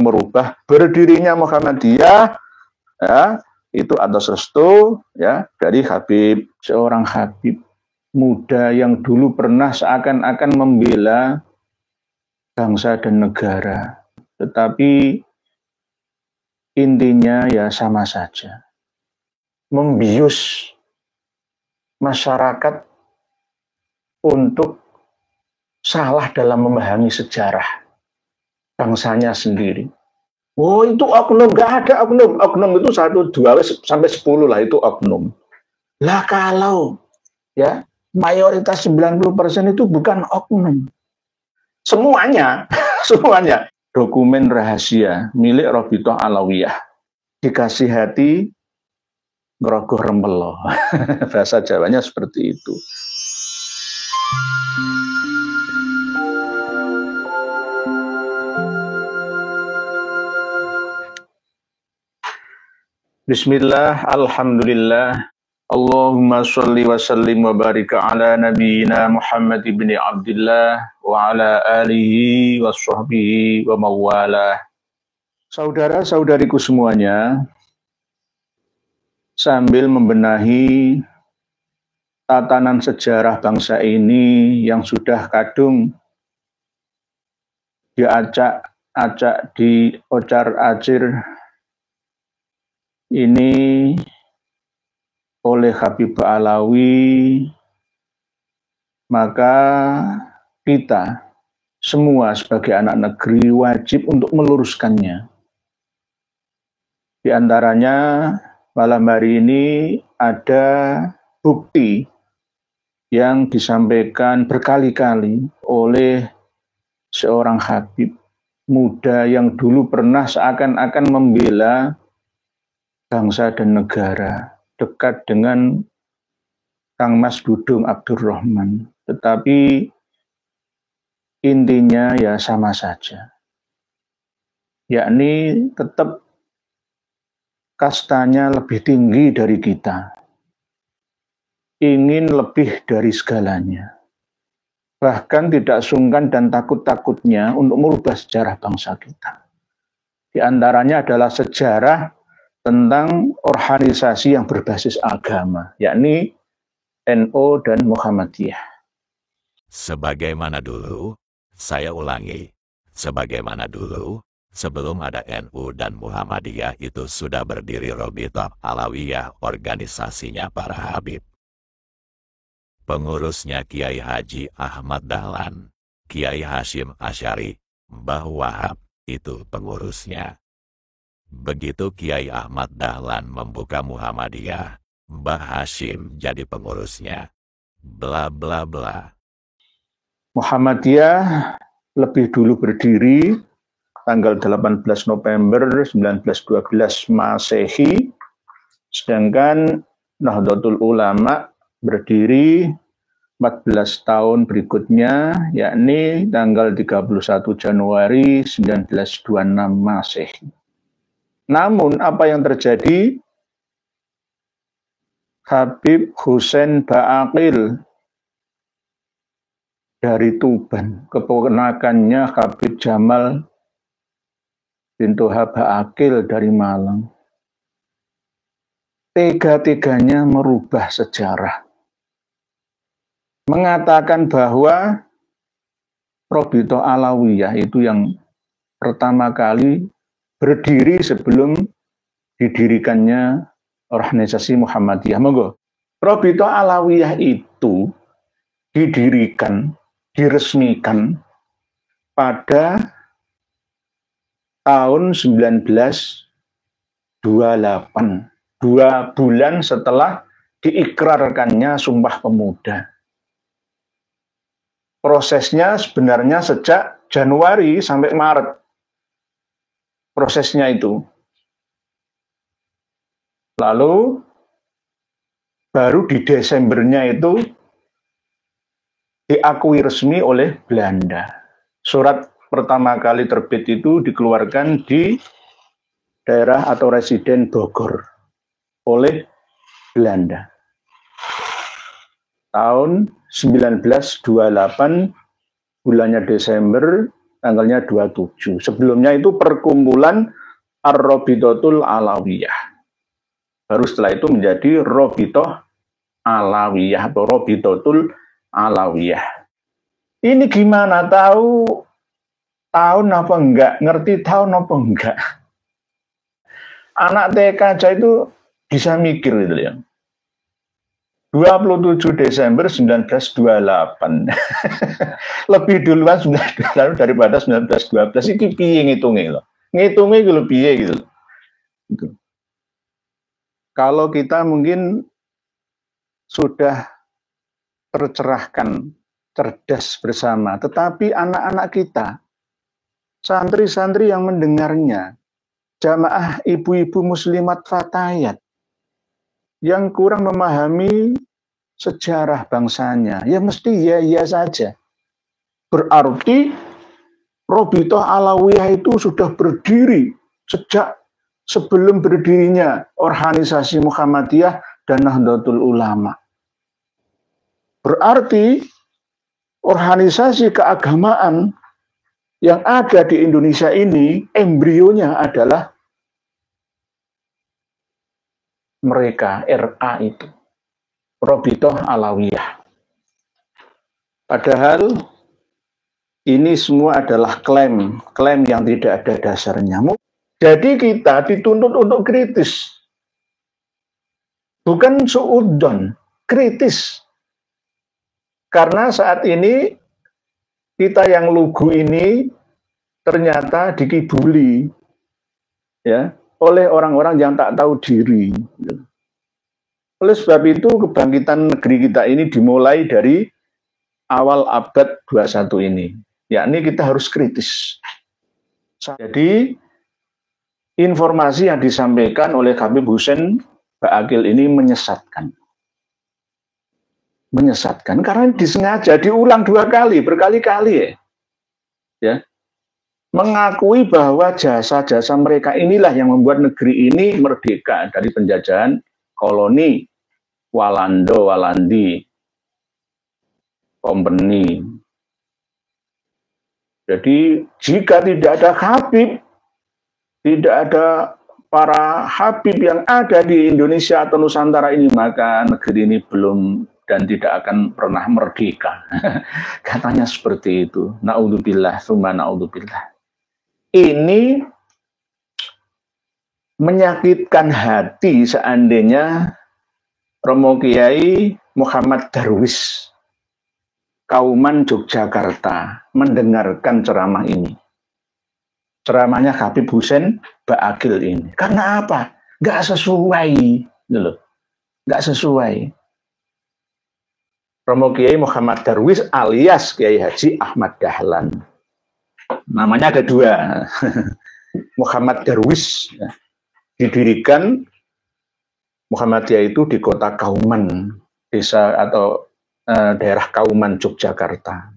merubah berdirinya Muhammadiyah, ya, itu atas restu ya dari Habib, seorang Habib muda yang dulu pernah seakan-akan membela bangsa dan negara, tetapi intinya ya sama saja, membius masyarakat untuk salah dalam memahami sejarah bangsanya sendiri. Oh, itu oknum, nggak ada oknum. Oknum itu 1, 2, sampai 10 lah, itu oknum. Lah kalau ya mayoritas 90% itu bukan oknum. Semuanya, semuanya dokumen rahasia milik Robitoh Alawiyah. Dikasih hati, ngerogoh rempelo. Bahasa Jawanya seperti itu. Bismillah, alhamdulillah, Allahumma sholli wa sallim wa barika ala nabiyyina Muhammad ibn Abdullah wa ala alihi wa sahbihi wa mawalah. Saudara-saudariku semuanya, sambil membenahi tatanan sejarah bangsa ini yang sudah kadung diacak-acak, diocar-acir ini oleh Habib Alawi, maka kita semua sebagai anak negeri wajib untuk meluruskannya. Di antaranya malam hari ini ada bukti yang disampaikan berkali-kali oleh seorang Habib muda yang dulu pernah seakan-akan membela bangsa dan negara, dekat dengan Kang Mas Dudung Abdurrahman, tetapi intinya ya sama saja, yakni tetap kastanya lebih tinggi dari kita, ingin lebih dari segalanya, bahkan tidak sungkan dan takut-takutnya untuk merubah sejarah bangsa kita. Di antaranya adalah sejarah tentang organisasi yang berbasis agama, yakni NU dan Muhammadiyah. Sebagaimana dulu, saya ulangi, sebagaimana dulu, sebelum ada NU dan Muhammadiyah itu sudah berdiri Robitoh Alawiyah, organisasinya para Habib. Pengurusnya Kiai Haji Ahmad Dahlan, Kiai Hashim Asy'ari, Mbah Wahab, itu pengurusnya. Begitu Kiai Ahmad Dahlan membuka Muhammadiyah, Mbah Hashim jadi pengurusnya. Bla bla bla. Muhammadiyah lebih dulu berdiri tanggal 18 November 1912 Masehi, sedangkan Nahdlatul Ulama berdiri 14 tahun berikutnya, yakni tanggal 31 Januari 1926 Masehi. Namun apa yang terjadi? Habib Husain Ba'aqil dari Tuban, keponakannya Habib Jamal bin Toha Ba'aqil dari Malang, tega-teganya merubah sejarah, mengatakan bahwa Robitoh Alawiyah itu yang pertama kali berdiri sebelum didirikannya organisasi Muhammadiyah. Monggo. Robitoh Alawiyah itu didirikan, diresmikan pada tahun 1928, 2 bulan setelah diikrarkannya Sumpah Pemuda. Prosesnya sebenarnya sejak Januari sampai Maret. Prosesnya itu. Lalu baru di Desembernya itu diakui resmi oleh Belanda. Surat pertama kali terbit itu dikeluarkan di daerah atau residen Bogor oleh Belanda. Tahun 1928, bulannya Desember, tanggalnya 27. Sebelumnya itu perkumpulan Ar-Rabitatul Alawiyah. Baru setelah itu menjadi Rabithah Alawiyah atau Rabitatul Alawiyah. Ini gimana tahu tahun apa enggak? Ngerti tahun apa enggak? Anak TK aja itu bisa mikir gitu ya. 27 Desember 1928. Lebih duluan 1928 daripada 1912. Iki piye ngitungnya loh. Ngitungnya gitu piye gitu. Gitu. Kalau kita mungkin sudah tercerahkan, cerdas bersama, tetapi anak-anak kita, santri-santri yang mendengarnya, jamaah ibu-ibu muslimat fatayat, yang kurang memahami sejarah bangsanya, ya mesti ya saja. Berarti Rabithah Alawiyah itu sudah berdiri sejak sebelum berdirinya organisasi Muhammadiyah dan Nahdlatul Ulama. Berarti organisasi keagamaan yang ada di Indonesia ini, embrionya adalah mereka, RA itu, Rabithah Alawiyah. Padahal ini semua adalah klaim yang tidak ada dasarnya. Jadi kita dituntut untuk kritis, bukan suudon, kritis. Karena saat ini kita yang lugu ini ternyata dikibuli, ya, oleh orang-orang yang tak tahu diri. Oleh sebab itu kebangkitan negeri kita ini dimulai dari awal abad 21 ini. Yakni kita harus kritis. Jadi informasi yang disampaikan oleh Habib Hussein Ba'akil ini menyesatkan. Menyesatkan karena disengaja diulang 2 kali, berkali-kali ya. Mengakui bahwa jasa-jasa mereka inilah yang membuat negeri ini merdeka dari penjajahan koloni Walandi, company. Jadi jika tidak ada Habib, tidak ada para Habib yang ada di Indonesia atau Nusantara ini, maka negeri ini belum dan tidak akan pernah merdeka. Katanya seperti itu. Na'udzubillah, summa na'udzubillah. Ini menyakitkan hati seandainya Romo Kiai Muhammad Darwis Kauman Yogyakarta mendengarkan ceramah ini. Ceramahnya Habib Hussein Ba'akil ini. Karena apa? Gak sesuai. Gitu. Gak sesuai. Romo Kiai Muhammad Darwis alias Kiai Haji Ahmad Dahlan. Namanya ada 2. Muhammad Darwis. Ya. Didirikan Muhammadiyah itu di kota Kauman, desa atau daerah Kauman, Yogyakarta.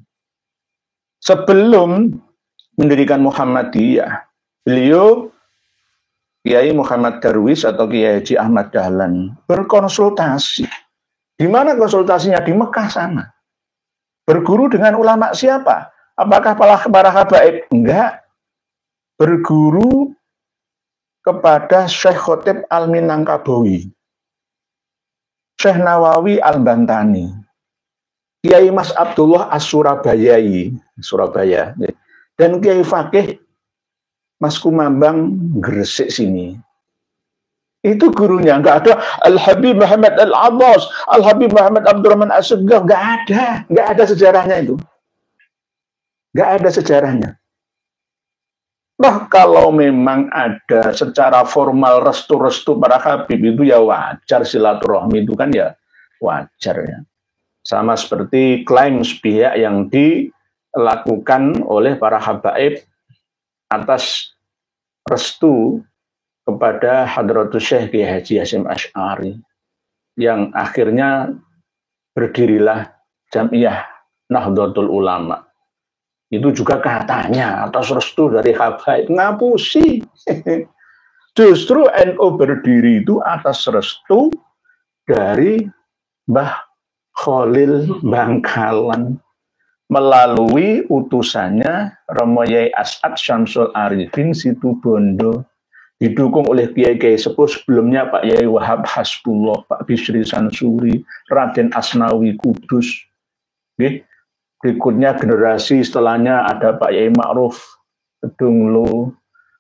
Sebelum mendirikan Muhammadiyah, beliau Kiai Muhammad Darwis atau Kiai Haji Ahmad Dahlan berkonsultasi. Di mana konsultasinya? Di Mekah sana. Berguru dengan ulama siapa? Apakah para habaib? Enggak. Berguru kepada Syekh Khotib Al-Minangkabawi, Syekh Nawawi Al-Bantani, Kiai Mas Abdullah As-Surabayai, Surabaya, dan Kiai Fakih Mas Kumambang Gresik sini. Itu gurunya, nggak ada Al-Habib Muhammad Al-Abbas, Al-Habib Muhammad Abdurrahman As-Sugaf, nggak ada sejarahnya itu. Nggak ada sejarahnya. Nah, kalau memang ada secara formal restu-restu para Habib itu ya wajar, silaturahmi itu kan ya wajar ya. Sama seperti klaim sepihak yang dilakukan oleh para habaib atas restu kepada Hadratus Syekh Kiai Haji Hasyim Asy'ari yang akhirnya berdirilah Jam'iyah Nahdlatul Ulama. Itu juga katanya atas restu dari habaib. Ngapusi. Justru NU berdiri itu atas restu dari Mbah Khalil Bangkalan. melalui utusannya Romo Yai As'ad Syamsul Arifin Situbondo, didukung oleh kiai-kiai sepuh sebelumnya Pak Yai Wahab Hasbullah, Pak Bisri Sansuri, Raden Asnawi Kudus. Berikutnya generasi setelahnya ada Pak Yai Ma'ruf Kedunglo,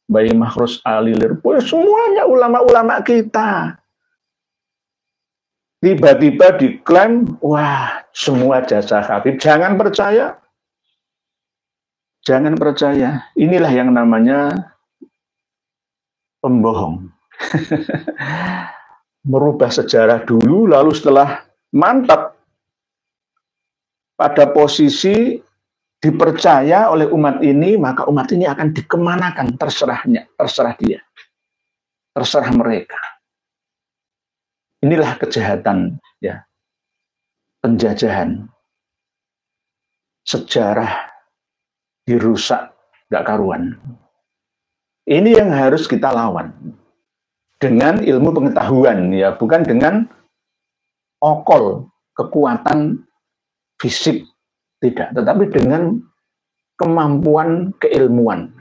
Bayi Mahrus Alilir, semuanya ulama-ulama kita. Tiba-tiba diklaim, wah semua jasa Habib. Jangan percaya. Jangan percaya. Inilah yang namanya pembohong. Merubah sejarah dulu, lalu setelah mantap pada posisi dipercaya oleh umat ini, maka umat ini akan dikemanakan, terserah dia, terserah mereka. Inilah kejahatan, ya, penjajahan, sejarah dirusak, gak karuan. Ini yang harus kita lawan dengan ilmu pengetahuan, ya, bukan dengan okol, kekuatan fisik. Tidak, tetapi dengan kemampuan keilmuan.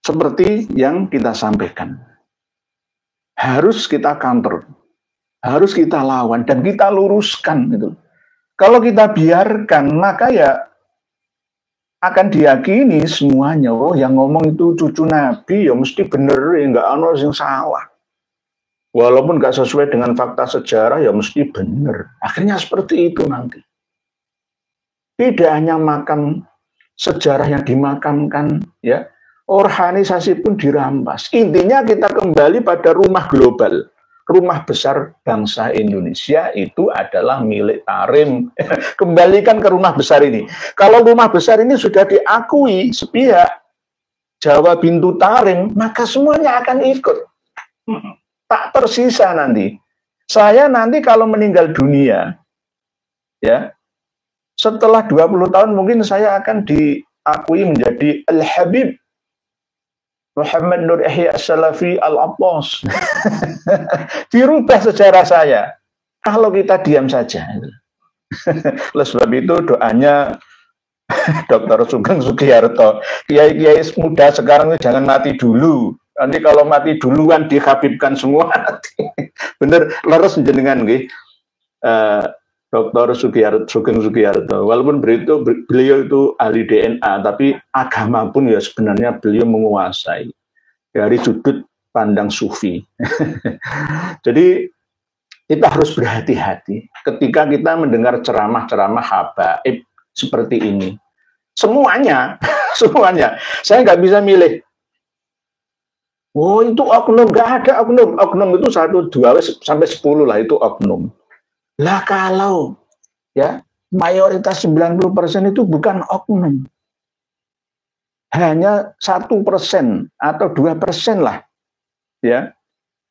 Seperti yang kita sampaikan. Harus kita counter, harus kita lawan, dan kita luruskan. Gitu. Kalau kita biarkan, maka ya akan diyakini semuanya. Oh, yang ngomong itu cucu Nabi, ya mesti bener, ya nggak ada yang salah. Walaupun nggak sesuai dengan fakta sejarah, ya mesti bener. Akhirnya seperti itu nanti. Tidak hanya makam sejarah yang dimakamkan, ya, organisasi pun dirampas. Intinya kita kembali pada rumah global, rumah besar bangsa Indonesia itu adalah milik Tarim. Kembalikan ke rumah besar ini. Kalau rumah besar ini sudah diakui sepihak Jawa Bintu Tarim, maka semuanya akan ikut. Tak tersisa nanti. Saya nanti kalau meninggal dunia, ya, setelah 20 tahun mungkin saya akan diakui menjadi Al-Habib Muhammad Nur Ihya As-Salafi Al-Abbas. Dirubah sejarah saya. Kalau kita diam saja. Oleh sebab itu doanya Dr. Sugeng Sugiyarto, kiai-kiai muda sekarang ini jangan mati dulu. Nanti kalau mati duluan dihabibkan semua. Bener, leres jenengan nggih. Dr. Sugeng Sugiyarto, walaupun beliau itu ahli DNA, tapi agama pun ya sebenarnya beliau menguasai dari sudut pandang sufi. Jadi kita harus berhati-hati ketika kita mendengar ceramah-ceramah habaib seperti ini. Semuanya, semuanya. Saya nggak bisa milih. Oh itu oknum, nggak ada oknum. Oknum itu 1, 2, sampai 10 lah itu oknum. Lah kalau ya mayoritas 90% itu bukan oknum, hanya 1% atau 2% lah, ya,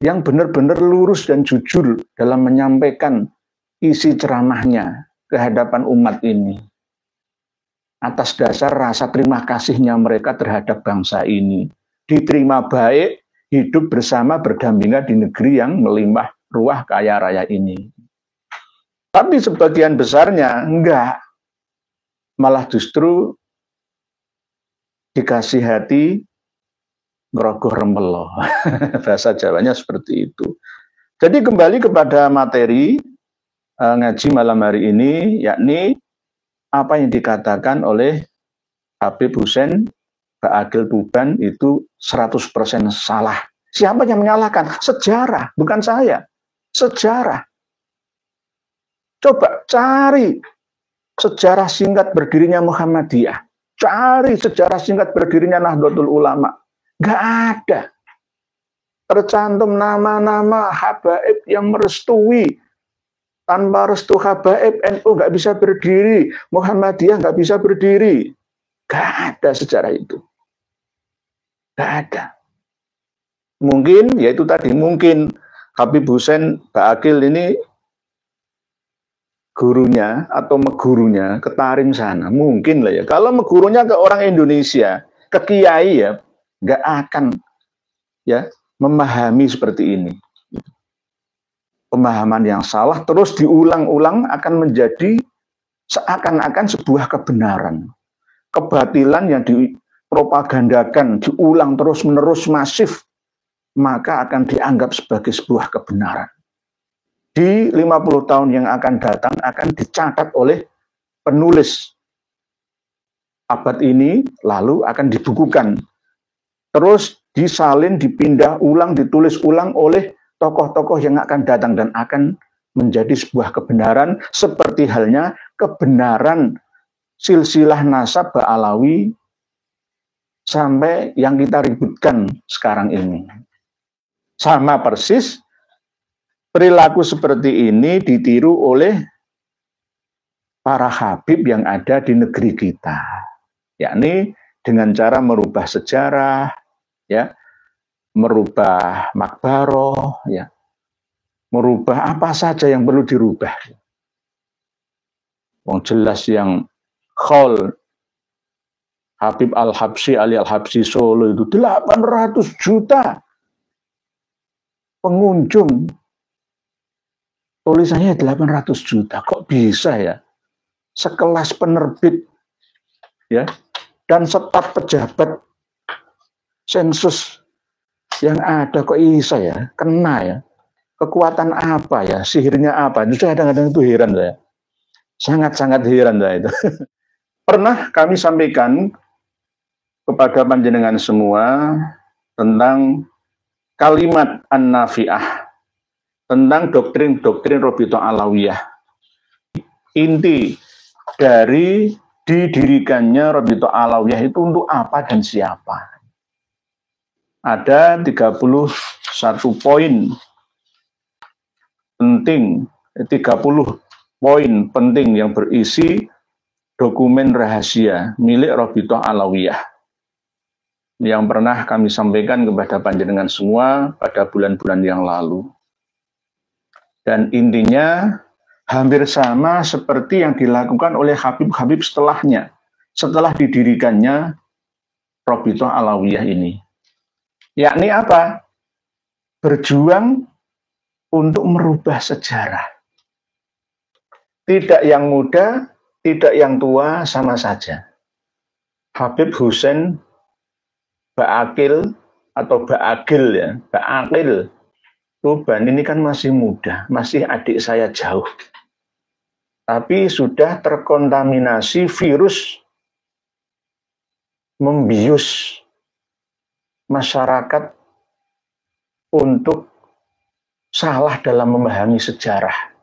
yang benar-benar lurus dan jujur dalam menyampaikan isi ceramahnya ke hadapan umat ini, atas dasar rasa terima kasihnya mereka terhadap bangsa ini, diterima baik, hidup bersama berdampingan di negeri yang melimpah ruah kaya raya ini. Tapi sebagian besarnya enggak. Malah justru dikasih hati ngerogoh rempelo. Bahasa Jawanya seperti itu. Jadi kembali kepada materi ngaji malam hari ini, yakni apa yang dikatakan oleh Habib Hussein Ba'akil Tuban itu 100% salah. Siapa yang menyalahkan? Sejarah, bukan saya. Sejarah. Coba cari sejarah singkat berdirinya Muhammadiyah. Cari sejarah singkat berdirinya Nahdlatul Ulama. Nggak ada. Tercantum nama-nama habaib yang merestui. Tanpa restu habaib, NU nggak bisa berdiri. Muhammadiyah nggak bisa berdiri. Nggak ada sejarah itu. Nggak ada. Mungkin, yaitu tadi, mungkin Habib Hussein Ba'akil ini gurunya atau megurunya ke Tarim sana, mungkin lah ya. Kalau megurunya ke orang Indonesia, ke kiai ya, nggak akan ya memahami seperti ini. Pemahaman yang salah terus diulang-ulang akan menjadi seakan-akan sebuah kebenaran. Kebatilan yang dipropagandakan, diulang terus-menerus masif, maka akan dianggap sebagai sebuah kebenaran. Di 50 tahun yang akan datang akan dicatat oleh penulis abad ini, lalu akan dibukukan. Terus disalin, dipindah ulang, ditulis ulang oleh tokoh-tokoh yang akan datang dan akan menjadi sebuah kebenaran, seperti halnya kebenaran silsilah nasab Ba'alawi sampai yang kita ributkan sekarang ini. Sama persis, perilaku seperti ini ditiru oleh para habib yang ada di negeri kita, yakni dengan cara merubah sejarah, ya, merubah makbaroh, ya, merubah apa saja yang perlu dirubah. Wong jelas yang Khaul Habib Al-Habsyi Ali Al-Habsyi Solo itu 800 juta pengunjung. Tulisannya 800 juta. Kok bisa ya? Sekelas penerbit, ya, dan staf pejabat sensus yang ada kok bisa ya? Kena ya? Kekuatan apa ya? Sihirnya apa? Itu kadang-kadang itu heran saya. Sangat-sangat heran saya itu. Pernah kami sampaikan kepada panjenengan semua tentang kalimat An-Nafi'ah, tentang doktrin-doktrin Rabithah Alawiyah. Inti dari didirikannya Rabithah Alawiyah itu untuk apa dan siapa. Ada 31 poin penting, 30 poin penting yang berisi dokumen rahasia milik Rabithah Alawiyah yang pernah kami sampaikan kepada panjenengan semua pada bulan-bulan yang lalu. Dan intinya hampir sama seperti yang dilakukan oleh Habib-Habib setelahnya, setelah didirikannya Rabithah Alawiyah ini. Yakni apa? Berjuang untuk merubah sejarah. Tidak yang muda, tidak yang tua, sama saja. Habib Hussein Ba'akil atau Ba'akil ya, Ba'akil Tuban ini kan masih muda, masih adik saya jauh. Tapi sudah terkontaminasi virus membius masyarakat untuk salah dalam memahami sejarah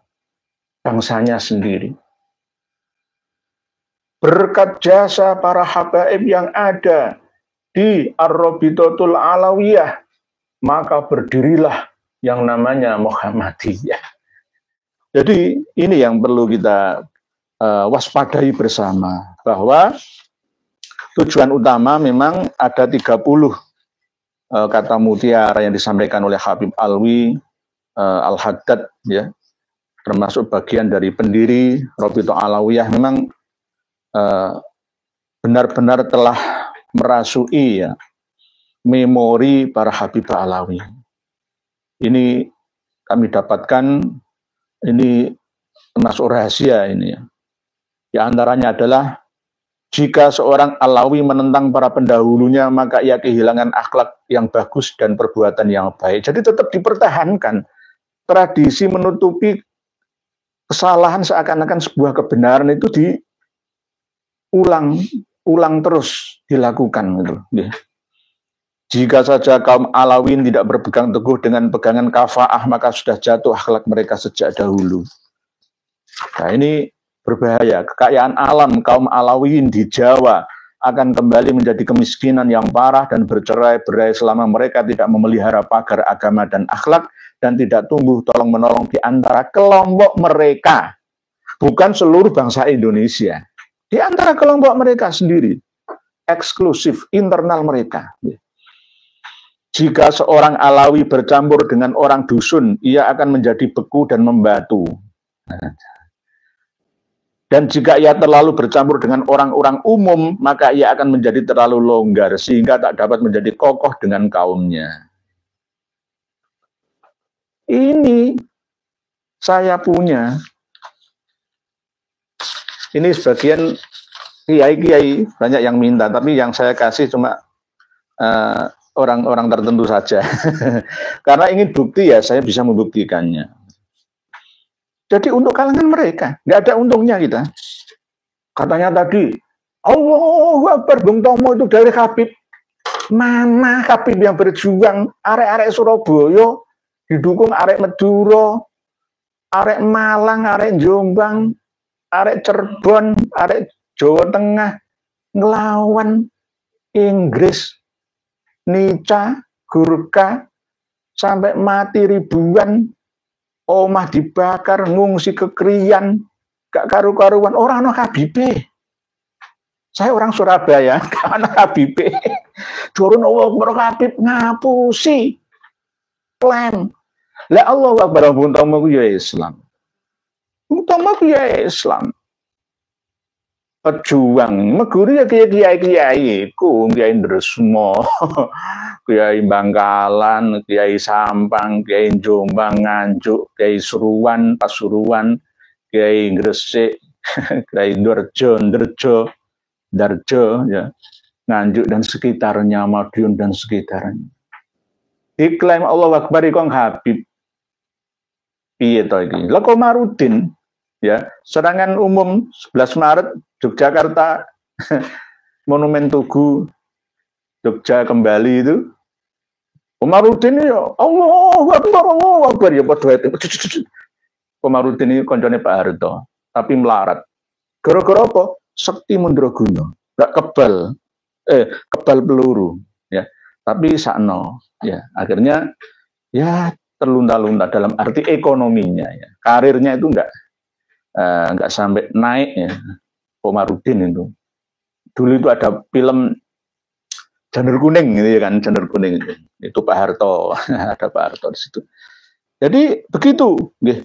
bangsanya sendiri. Berkat jasa para habaib yang ada di Ar-Rabithatul Alawiyah, maka berdirilah yang namanya Muhammadiyah. Jadi ini yang perlu kita waspadai bersama, bahwa tujuan utama memang ada 30 kata mutiara yang disampaikan oleh Habib Alwi Al-Haddad, ya, termasuk bagian dari pendiri Rabithah Alawiyah, memang benar-benar telah merasui ya memori para Habibah Alawi. Ini kami dapatkan, ini termasuk rahasia ini ya. Di antaranya adalah jika seorang Alawi menentang para pendahulunya, maka ia kehilangan akhlak yang bagus dan perbuatan yang baik. Jadi tetap dipertahankan tradisi menutupi kesalahan seakan-akan sebuah kebenaran itu diulang terus dilakukan gitu. Jika saja kaum Alawin tidak berpegang teguh dengan pegangan kafaah, maka sudah jatuh akhlak mereka sejak dahulu. Nah ini berbahaya. Kekayaan alam kaum Alawin di Jawa akan kembali menjadi kemiskinan yang parah dan bercerai-berai selama mereka tidak memelihara pagar agama dan akhlak dan tidak tumbuh tolong-menolong di antara kelompok mereka. Bukan seluruh bangsa Indonesia. Di antara kelompok mereka sendiri. Eksklusif, internal mereka. Jika seorang Alawi bercampur dengan orang dusun, ia akan menjadi beku dan membatu. Dan jika ia terlalu bercampur dengan orang-orang umum, maka ia akan menjadi terlalu longgar, sehingga tak dapat menjadi kokoh dengan kaumnya. Ini saya punya Ini sebagian kiai-kiai banyak yang minta, tapi yang saya kasih cuma orang-orang tertentu saja. Karena ingin bukti ya, saya bisa membuktikannya. Jadi untuk kalangan mereka, nggak ada untungnya kita. Katanya tadi, Allahu Akbar, Bung Tomo itu dari Habib. Mana Habib yang berjuang, arek-arek Surabaya, didukung arek Madura, arek Malang, arek Jombang, arek Cirebon, arek Jawa Tengah, ngelawan Inggris, Nica, Gurkha, sampai mati ribuan, omah dibakar, ngungsi ke Kriyan, gak karu-karuan, orang no Habibe. Saya orang Surabaya, karena Habibe. Turun Allah Akbar Habib ngapusi klaim. Lah Allah Akbar Bung Tomo ya Islam. Bung Tomo ya Islam. Pejuang, meguri ya kiai-kiai ku, Kiai Ndresmo, Kiai Bangkalan, Kiai Sampang, Kiai Jombang, Nganjuk, Kiai Suruan, Pasuruan, Kiai Gresik, Kiai Darjo, ya, Nganjuk dan sekitarnya, Madiun dan sekitarnya. Diklaim Allah Akbar kong Habib. Piye to iki? Lah Komarudin, ya, serangan umum 11 Maret Yogyakarta, Monumen Tugu, Jogja kembali itu. Komarudin ya Allahu Akbar ya padha ete. Komarudin ini koncone Pak Harto, tapi melarat. Gara-gara apa? Sekti Mundraguna, gak kebal peluru, ya. Tapi sakno, ya. Akhirnya ya terlunta-lunta dalam arti ekonominya, ya. Karirnya itu enggak sampai naik, ya. Komarudin itu. Dulu itu ada film Janur Kuning gitu ya kan, Janur Kuning itu Pak Harto, ada Pak Harto di situ. Jadi begitu,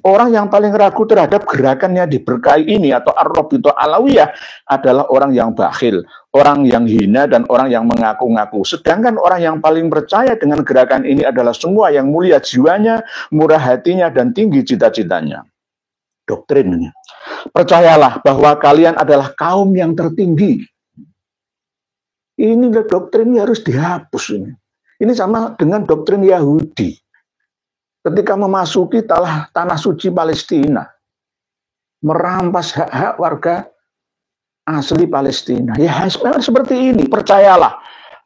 orang yang paling ragu terhadap gerakannya diberkahi ini atau Ar-Rabithah Alawiyah adalah orang yang bakhil, orang yang hina dan orang yang mengaku-ngaku. Sedangkan orang yang paling percaya dengan gerakan ini adalah semua yang mulia jiwanya, murah hatinya dan tinggi cita-citanya. Doktrinnya. Percayalah bahwa kalian adalah kaum yang tertinggi. Ini doktrinnya harus dihapus ini. Ini sama dengan doktrin Yahudi. Ketika memasuki tanah suci Palestina, merampas hak-hak warga asli Palestina. Ya, seperti ini. Percayalah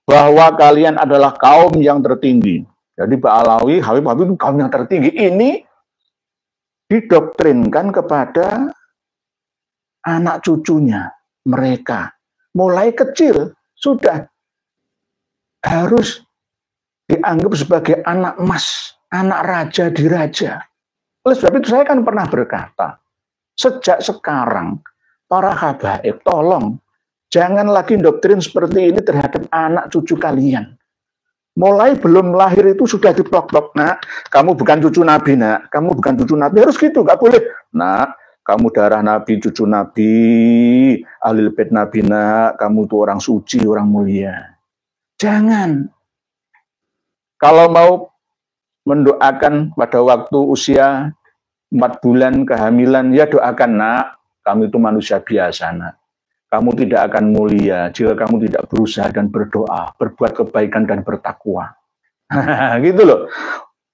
bahwa kalian adalah kaum yang tertinggi. Jadi Pak Alawi, Habib itu kaum yang tertinggi. Ini didoktrinkan kepada anak cucunya mereka. Mulai kecil sudah harus dianggap sebagai anak emas, anak raja di raja. Oleh sebab itu saya kan pernah berkata, sejak sekarang para habaib tolong jangan lagi doktrin seperti ini terhadap anak cucu kalian. Mulai belum lahir itu sudah diplok-plok, nak, kamu bukan cucu Nabi, nak, kamu bukan cucu Nabi, harus gitu, nggak boleh, nak, kamu darah Nabi, cucu Nabi, ahlul bait Nabi, nak, kamu tuh orang suci, orang mulia. Jangan. Kalau mau mendoakan pada waktu usia 4 bulan kehamilan, ya doakan, nak, kamu itu manusia biasa, nak. Kamu tidak akan mulia jika kamu tidak berusaha dan berdoa, berbuat kebaikan dan bertakwa. Gitu loh.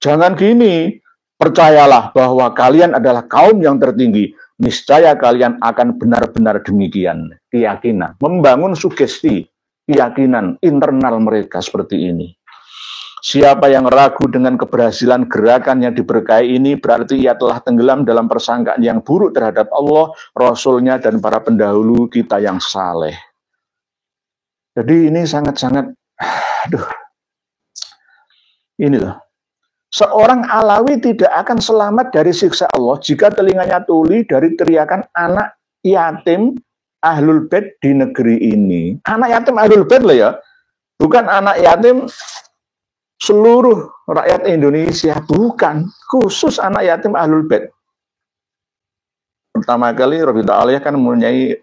Jangan gini. Percayalah bahwa kalian adalah kaum yang tertinggi. Niscaya kalian akan benar-benar demikian. Keyakinan. Membangun sugesti. Keyakinan internal mereka seperti ini. Siapa yang ragu dengan keberhasilan gerakan yang diberkahi ini, berarti ia telah tenggelam dalam persangkaan yang buruk terhadap Allah, Rasulnya, dan para pendahulu kita yang saleh. Jadi ini sangat-sangat, ini loh. Seorang Alawi tidak akan selamat dari siksa Allah jika telinganya tuli dari teriakan anak yatim Ahlul Bait di negeri ini. Anak yatim Ahlul Bait loh ya, bukan anak yatim seluruh rakyat Indonesia, bukan, khusus anak yatim Ahlul Bait. Pertama kali Rabithah Alawiyah kan mempunyai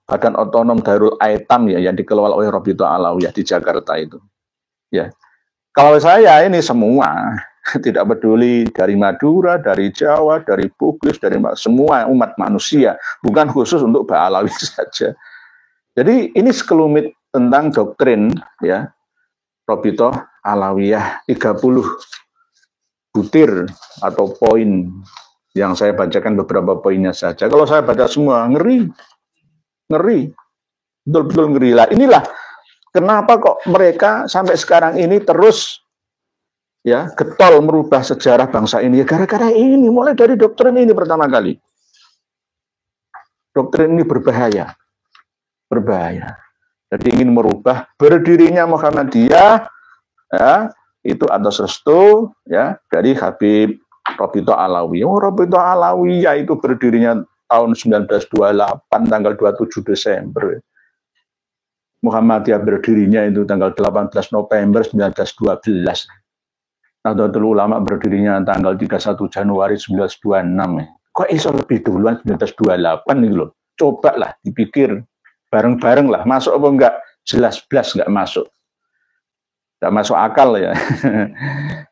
badan otonom Darul Aitam ya, yang dikelola oleh Rabithah Alawiyah di Jakarta itu. Ya, kalau saya ini semua Tidak peduli dari Madura, dari Jawa, dari Bugis, dari semua umat manusia, bukan khusus untuk Ba'alawi saja. Jadi ini sekelumit tentang doktrin ya Robitoh Alawiyah, 30 butir atau poin yang saya bacakan beberapa poinnya saja. Kalau saya baca semua ngeri, betul-betul ngeri lah. Inilah kenapa kok mereka sampai sekarang ini terus ya getol merubah sejarah bangsa ini. Ya gara-gara ini, mulai dari doktrin ini pertama kali. Doktrin ini berbahaya. Jadi ingin merubah berdirinya Muhammadiyah ya, itu atas restu ya dari Habib Robitoh Alawiyah. Robitoh Alawiyah itu berdirinya tahun 1928 tanggal 27 Desember. Muhammadiyah berdirinya itu tanggal 18 November 1912. Nahdlatul Ulama berdirinya tanggal 31 Januari 1926. Kok iso lebih duluan 1928 nih loh. Coba lah dipikir bareng-bareng lah, masuk apa enggak? Jelas-jelas enggak masuk. Enggak masuk akal ya.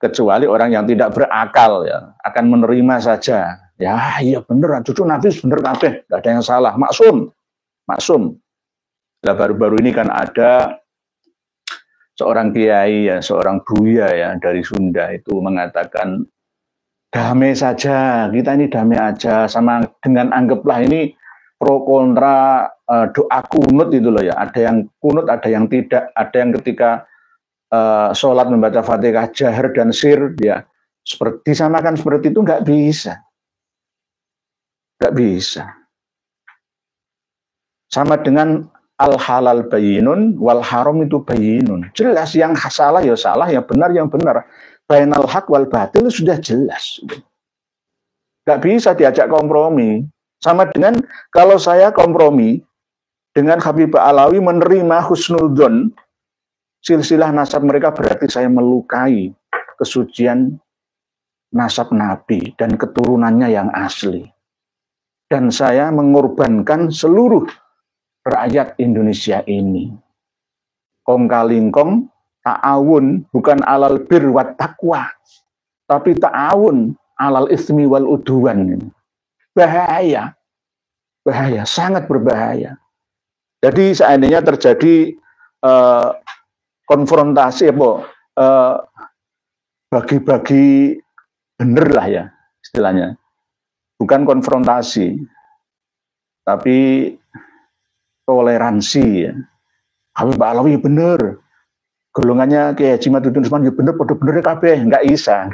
Kecuali orang yang tidak berakal ya, akan menerima saja. Ya, iya bener, cucu Nabi bener kabeh, enggak ada yang salah, maksum. Nah, baru-baru ini kan ada seorang kiai ya, seorang buya ya dari Sunda itu mengatakan damai saja, kita ini damai aja, sama dengan anggaplah ini pro kontra doa kunut itu loh ya. Ada yang kunut, ada yang tidak, ada yang ketika sholat membaca Fatihah jahar dan sir ya seperti disamakan seperti itu nggak bisa. Sama dengan al halal bayinun wal haram itu bayinun. Jelas yang salah ya salah, yang benar ya benar. Bainal haq wal batil sudah jelas. Nggak bisa diajak kompromi. Sama dengan kalau saya kompromi dengan Habib Alawi menerima husnudzon silsilah nasab mereka, berarti saya melukai kesucian nasab Nabi dan keturunannya yang asli. Dan saya mengorbankan seluruh rakyat Indonesia ini. Kong kalingkong ta'awun bukan alal bir wat taqwa, tapi ta'awun alal ismi wal udwan. Bahaya, sangat berbahaya. Jadi seandainya terjadi konfrontasi bagi-bagi bener lah ya istilahnya, bukan konfrontasi tapi toleransi ya. Habib Alawi bener, golongannya kayak Haji Maduddin Usman ya bener, pada bener kabeh, nggak bisa,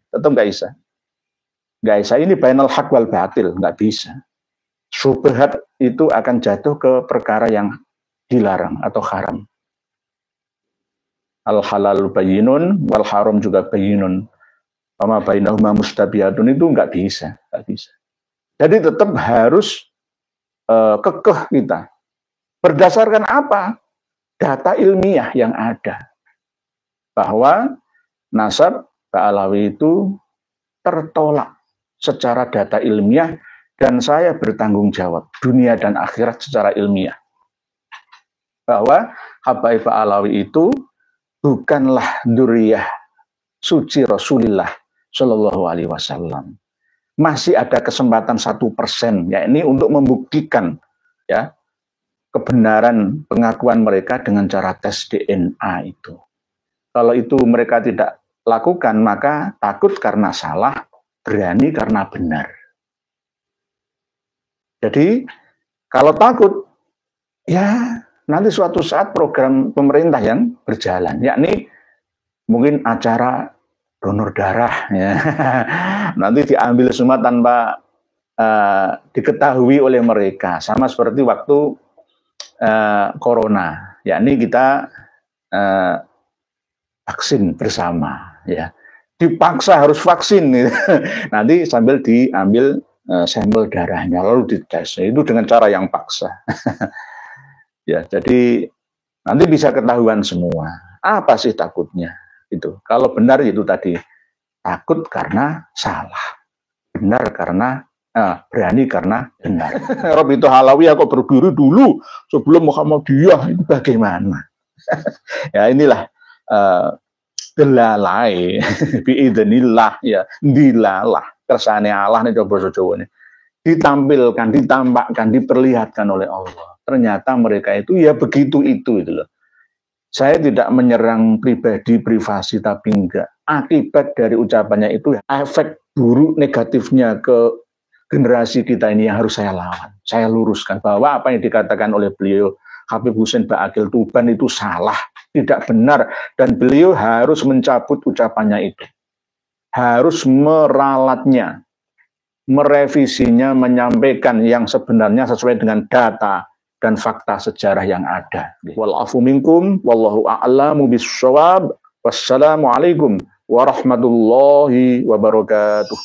tetap nggak bisa. Ini bainal haq wal batil, nggak bisa. Syubhat itu akan jatuh ke perkara yang dilarang atau haram. Al halal bayinun wal haram juga bayinun. Sama bainahuma mustabihatun itu nggak bisa. Jadi tetap harus kekeh kita. Berdasarkan apa? Data ilmiah yang ada. Bahwa nasab Ba'alawi itu tertolak secara data ilmiah, dan saya bertanggung jawab dunia dan akhirat secara ilmiah. Bahwa Habaib Ba'alawi itu bukanlah dzurriyyah suci Rasulullah Shallallahu Alaihi Wasallam. Masih ada kesempatan 1%, yakni untuk membuktikan ya kebenaran pengakuan mereka dengan cara tes DNA itu. Kalau itu mereka tidak lakukan, maka takut karena salah, berani karena benar. Jadi kalau takut, ya nanti suatu saat program pemerintah yang berjalan, yakni mungkin acara donor darah, ya. Nanti diambil semua tanpa diketahui oleh mereka, sama seperti waktu corona, yakni kita vaksin bersama, ya. Dipaksa harus vaksin, gitu. Nanti sambil diambil sampel darahnya, lalu dites, itu dengan cara yang paksa. Ya, jadi nanti bisa ketahuan semua. Apa sih takutnya? Itu. Kalau benar itu tadi, takut karena salah, benar karena berani karena benar. Robitoh Alawiyah kok berdiri dulu sebelum Muhammadiyah, itu bagaimana? Ya inilah delalai biidznillah ya, dilalah kersane Allah nih coba Jawa nih. Ditampilkan, ditampakkan, diperlihatkan oleh Allah. Ternyata mereka itu ya begitu itu loh. Saya tidak menyerang pribadi, privasi, tapi enggak. Akibat dari ucapannya itu, efek buruk negatifnya ke generasi kita ini yang harus saya lawan. Saya luruskan bahwa apa yang dikatakan oleh beliau, Habib Hussein Ba'akil Tuban itu salah, tidak benar. Dan beliau harus mencabut ucapannya itu. Harus meralatnya, merevisinya, menyampaikan yang sebenarnya sesuai dengan data dan fakta sejarah yang ada. Walafu minkum, wallahu a'lamu bissawab. Wassalamualaikum warahmatullahi wabarakatuh.